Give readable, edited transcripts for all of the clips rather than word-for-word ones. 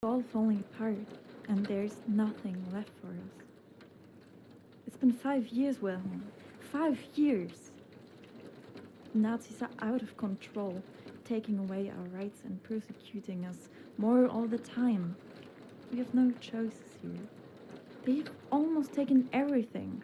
all falling apart, and there's nothing left for us. It's been 5 years, Wilhelm. 5 years! The Nazis are out of control, taking away our rights and persecuting us more all the time. We have no choices here. They've almost taken everything.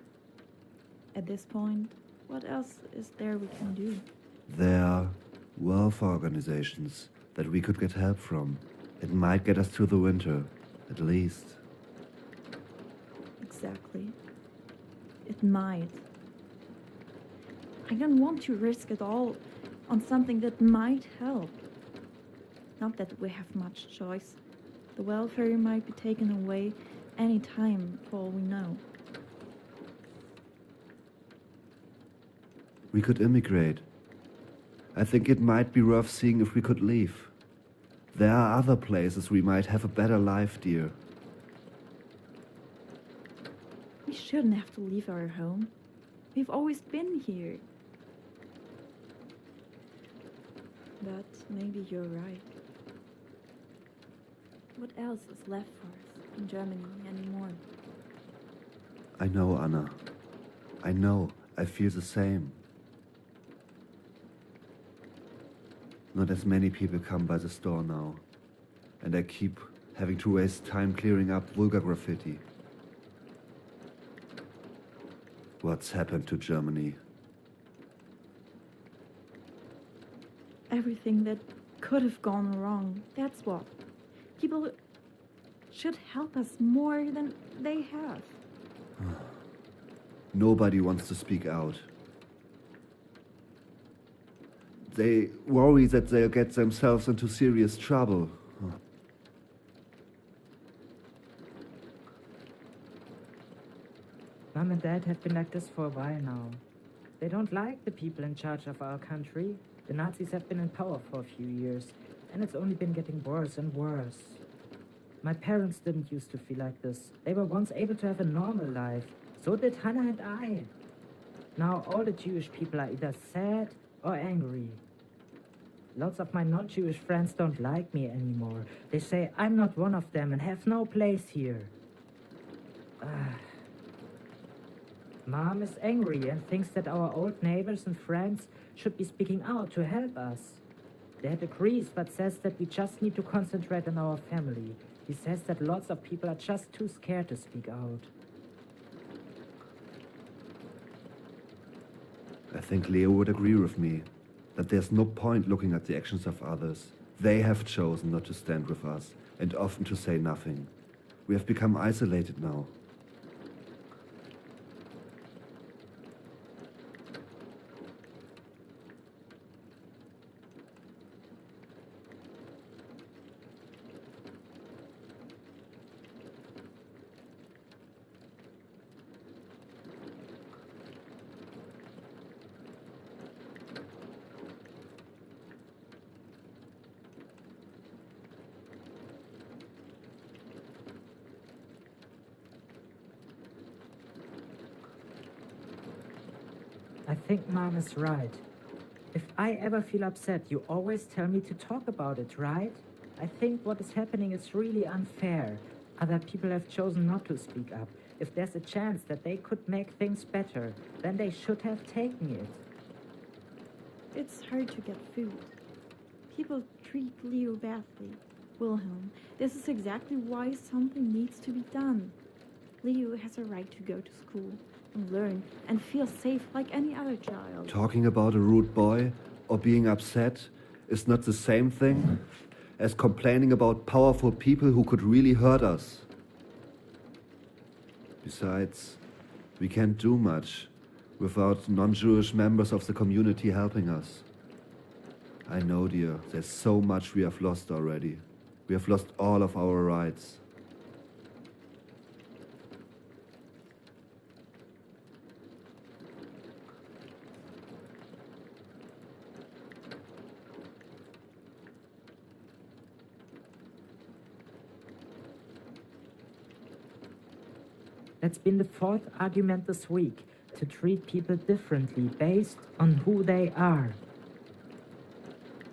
At this point, what else is there we can do? There are welfare organizations that we could get help from. It might get us through the winter, at least. Exactly. It might. I don't want to risk it all on something that might help. Not that we have much choice. The welfare might be taken away any time, for all we know. We could immigrate. I think it might be worth seeing if we could leave. There are other places we might have a better life, dear. We shouldn't have to leave our home. We've always been here. But maybe you're right. What else is left for us in Germany anymore? I know, Anna. I know. I feel the same. Not as many people come by the store now, and I keep having to waste time clearing up vulgar graffiti. What's happened to Germany? Everything that could have gone wrong, that's what. People should help us more than they have. Nobody wants to speak out. They worry that they'll get themselves into serious trouble. Mom and Dad have been like this for a while now. They don't like the people in charge of our country. The Nazis have been in power for a few years, and it's only been getting worse and worse. My parents didn't used to feel like this. They were once able to have a normal life. So did Hannah and I. Now all the Jewish people are either sad or angry. Lots of my non-Jewish friends don't like me anymore. They say I'm not one of them and have no place here. Mom is angry and thinks that our old neighbors and friends should be speaking out to help us. Dad agrees but says that we just need to concentrate on our family. He says that lots of people are just too scared to speak out. I think Leo would agree with me, that there's no point looking at the actions of others. They have chosen not to stand with us, and often to say nothing. We have become isolated now. I think Mom is right. If I ever feel upset, you always tell me to talk about it, right? I think what is happening is really unfair. Other people have chosen not to speak up. If there's a chance that they could make things better, then they should have taken it. It's hard to get food. People treat Leo badly. Wilhelm, this is exactly why something needs to be done. Leo has a right to go to school and learn and feel safe like any other child. Talking about a rude boy or being upset is not the same thing as complaining about powerful people who could really hurt us. Besides, we can't do much without non-Jewish members of the community helping us. I know, dear, there's so much we have lost already. We have lost all of our rights. That's been the fourth argument this week, to treat people differently based on who they are.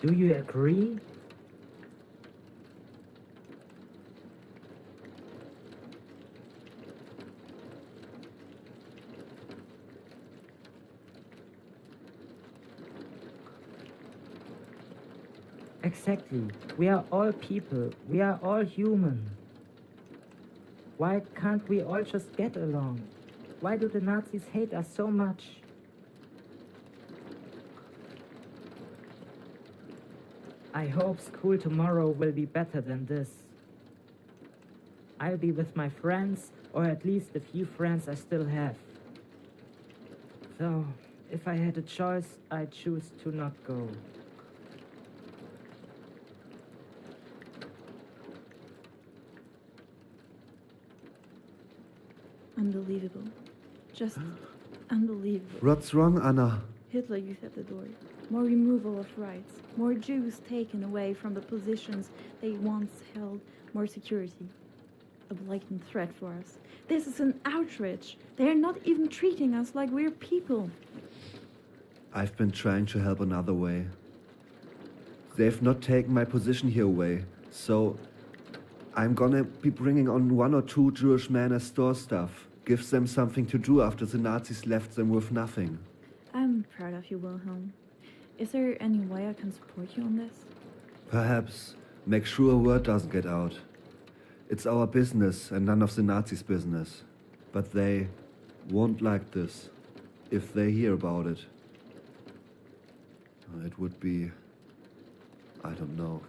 Do you agree? Exactly. We are all people. We are all human. Why can't we all just get along? Why do the Nazis hate us so much? I hope school tomorrow will be better than this. I'll be with my friends, or at least the few friends I still have. So, if I had a choice, I'd choose to not go. Unbelievable. Just unbelievable. What's wrong, Anna? Hitler youth at the door. More removal of rights. More Jews taken away from the positions they once held. More security. A blatant threat for us. This is an outrage. They are not even treating us like we're people. I've been trying to help another way. They've not taken my position here away, so I'm gonna be bringing on 1 or 2 Jewish men as store staff. Gives them something to do after the Nazis left them with nothing. I'm proud of you, Wilhelm. Is there any way I can support you on this? Perhaps make sure word doesn't get out. It's our business and none of the Nazis' business. But they won't like this if they hear about it. It would be... I don't know.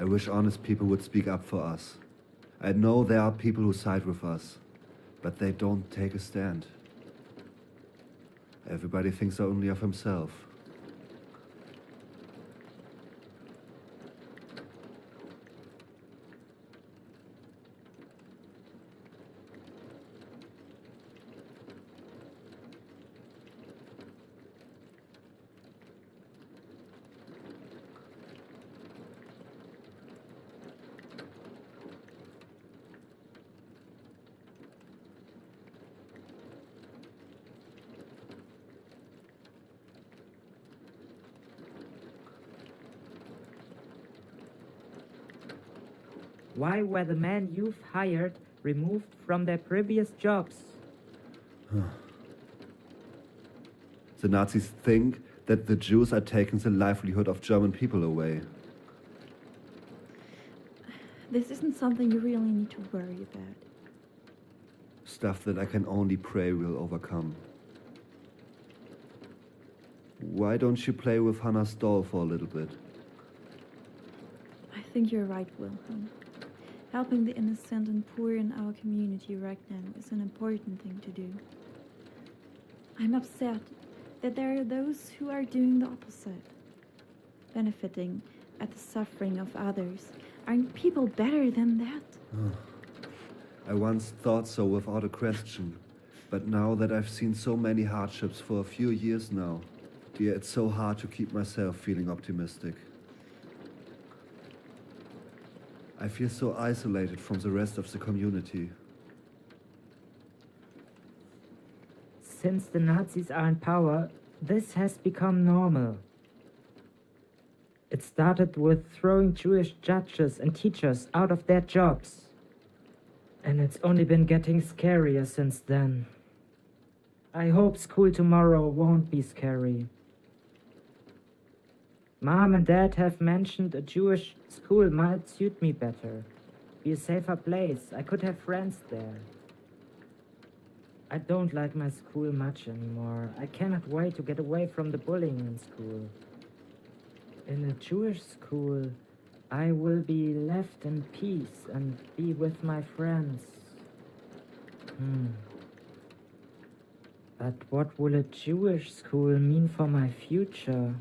I wish honest people would speak up for us. I know there are people who side with us, but they don't take a stand. Everybody thinks only of himself. Why were the men you've hired removed from their previous jobs? The Nazis think that the Jews are taking the livelihood of German people away. This isn't something you really need to worry about. Stuff that I can only pray will overcome. Why don't you play with Hannah's doll for a little bit? I think you're right, Wilhelm. Helping the innocent and poor in our community right now is an important thing to do. I'm upset that there are those who are doing the opposite. Benefiting at the suffering of others. Aren't people better than that? I once thought so without a question. But now that I've seen so many hardships for a few years now, dear, it's so hard to keep myself feeling optimistic. I feel so isolated from the rest of the community. Since the Nazis are in power, this has become normal. It started with throwing Jewish judges and teachers out of their jobs. And it's only been getting scarier since then. I hope school tomorrow won't be scary. Mom and Dad have mentioned a Jewish school might suit me better. Be a safer place. I could have friends there. I don't like my school much anymore. I cannot wait to get away from the bullying in school. In a Jewish school, I will be left in peace and be with my friends. But what will a Jewish school mean for my future?